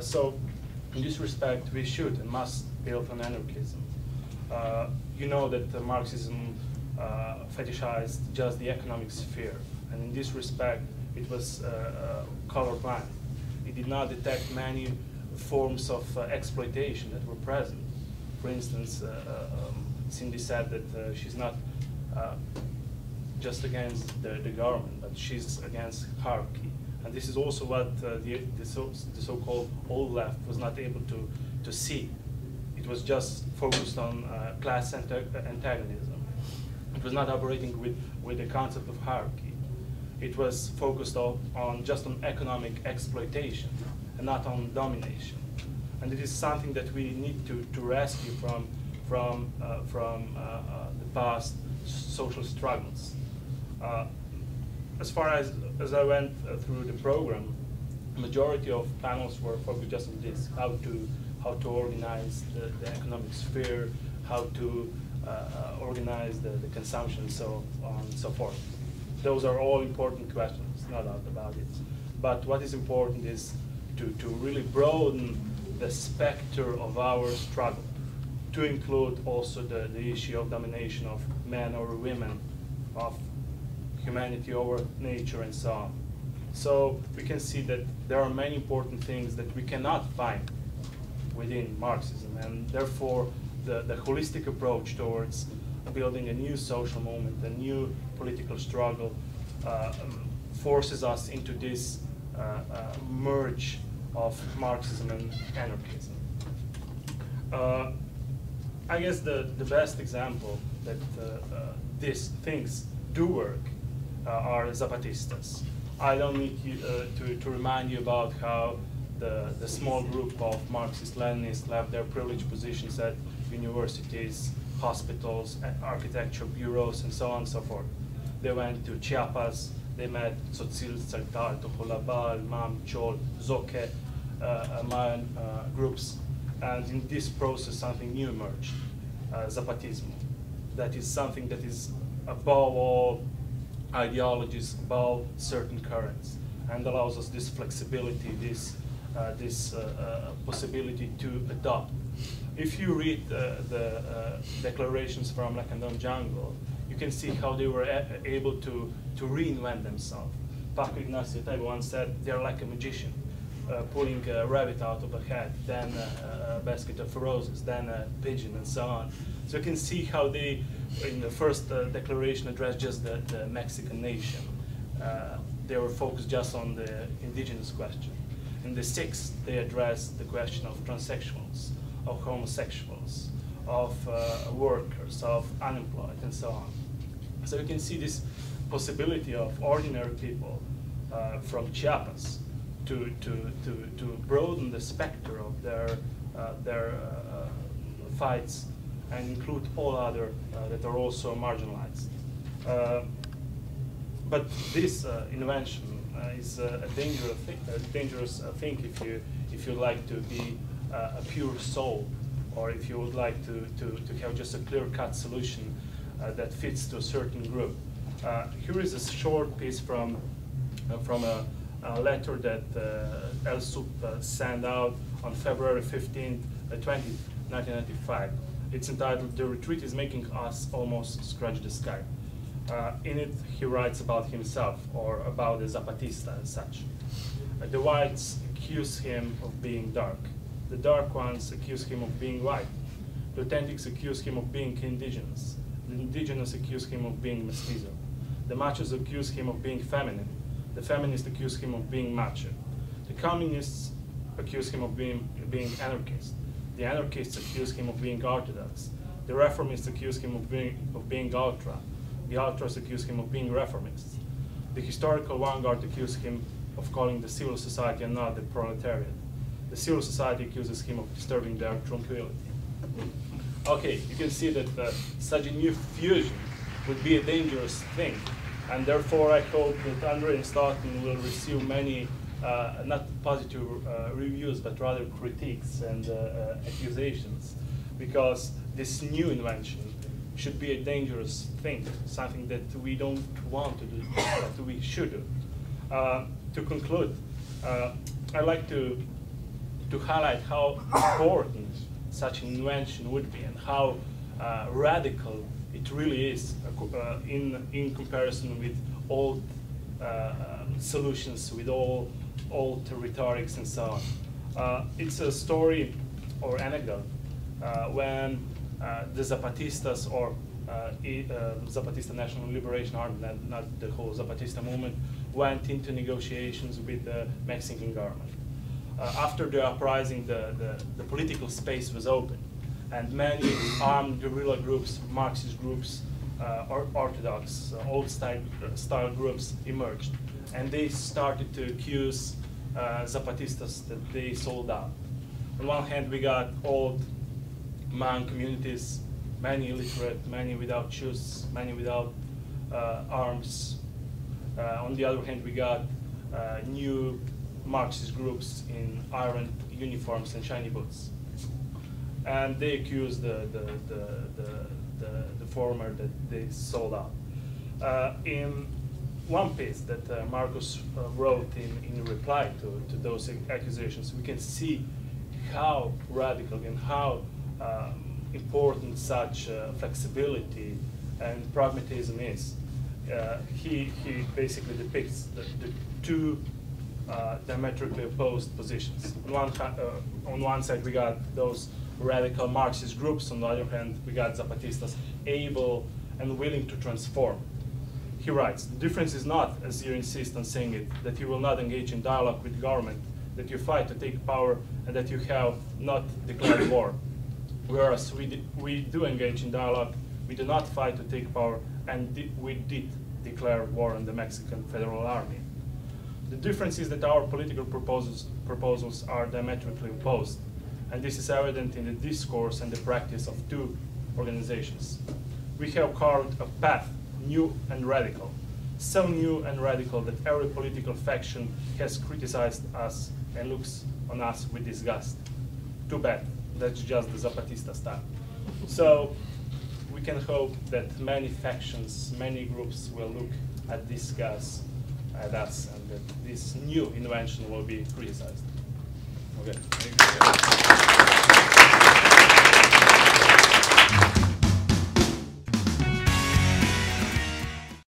So in this respect, we should and must build on anarchism. You know that Marxism fetishized just the economic sphere, and in this respect, it was colorblind. It did not detect many forms of exploitation that were present. For instance, Cindy said that she's not just against the government, but she's against hierarchy. And this is also what the so-called old left was not able to see. It was just focused on class antagonism. It was not operating with the concept of hierarchy. It was focused just on economic exploitation and not on domination. And it is something that we need to rescue from the past social struggles. As far as I went through the program, the majority of panels were focused just on this: how to organize the economic sphere, how to organize the consumption, and so on and so forth. Those are all important questions, no doubt about it. But what is important is to really broaden the specter of our struggle, to include also the issue of domination of men over women, of humanity over nature, and so on. So we can see that there are many important things that we cannot find within Marxism, and therefore the holistic approach towards building a new social movement, a new political struggle, forces us into this merge of Marxism and anarchism. I guess the best example that these things do work are Zapatistas. I don't need to remind you about how the small group of Marxist-Leninists left their privileged positions at universities, hospitals, architecture bureaus, and so on and so forth. They went to Chiapas, they met Tzotzil, Tzaltal, Toholabal, Mam, Chol, Zoke, Mayan groups. And in this process, something new emerged, Zapatismo. That is something that is above all ideologies, above certain currents, and allows us this flexibility, this possibility to adopt. If you read the declarations from Lacandon Jungle, you can see how they were able to reinvent themselves. Paco Ignacio Taibo once said they're like a magician, pulling a rabbit out of a hat, then a basket of roses, then a pigeon, and so on. So you can see how they, in the first declaration, addressed just the Mexican nation. They were focused just on the indigenous question. In the sixth, they addressed the question of transsexuals, of homosexuals, of workers, of unemployed, and so on. So you can see this possibility of ordinary people from Chiapas to broaden the specter of their fights and include all other that are also marginalized. But this invention is a dangerous thing if you like to be a pure soul, or if you would like to have just a clear-cut solution that fits to a certain group. Here is a short piece from a letter that El Sup sent out on February 15th, 1995. It's entitled "The Retreat is Making Us Almost Scratch the Sky." In it, he writes about himself, or about the Zapatista as such. The whites accuse him of being dark. The dark ones accuse him of being white. The authentics accuse him of being indigenous. The indigenous accuse him of being mestizo. The machos accuse him of being feminine. The feminists accuse him of being macho. The communists accuse him of being anarchist. The anarchists accuse him of being orthodox. The reformists accuse him of being ultra. The ultras accuse him of being reformists. The historical vanguard accuse him of calling the civil society and not the proletariat. The civil society accuses him of disturbing their tranquility. Okay, you can see that such a new fusion would be a dangerous thing, and therefore I hope that Andrej and Stockton will receive many, not positive reviews, but rather critiques and accusations, because this new invention should be a dangerous thing, something that we don't want to do, that we should do. To conclude, I'd like to to highlight how important such an invention would be and how radical it really is in comparison with old solutions, with all old rhetorics and so on. It's a story or anecdote when the Zapatistas, or Zapatista National Liberation Army, not the whole Zapatista movement, went into negotiations with the Mexican government. After the uprising, the political space was open, and many armed guerrilla groups, Marxist groups, orthodox, old-style groups emerged, and they started to accuse Zapatistas that they sold out. On one hand, we got old Mayan communities, many illiterate, many without shoes, many without arms. On the other hand, we got new Marxist groups in iron uniforms and shiny boots. And they accused the former that they sold out. In one piece that Marcus wrote in reply to those accusations, we can see how radical and how important such flexibility and pragmatism is. He basically depicts the two diametrically opposed positions. On one side, we got those radical Marxist groups. On the other hand, we got Zapatistas able and willing to transform. He writes, the difference is not, as you insist on saying it, that you will not engage in dialogue with the government, that you fight to take power, and that you have not declared war. Whereas we do engage in dialogue, we do not fight to take power, and we did declare war on the Mexican Federal Army. The difference is that our political proposals are diametrically opposed, and this is evident in the discourse and the practice of two organizations. We have carved a path, new and radical, so new and radical that every political faction has criticized us and looks on us with disgust. Too bad, that's just the Zapatista style. So we can hope that many factions, many groups will look at this gas at us, and that this new invention will be criticized. Okay.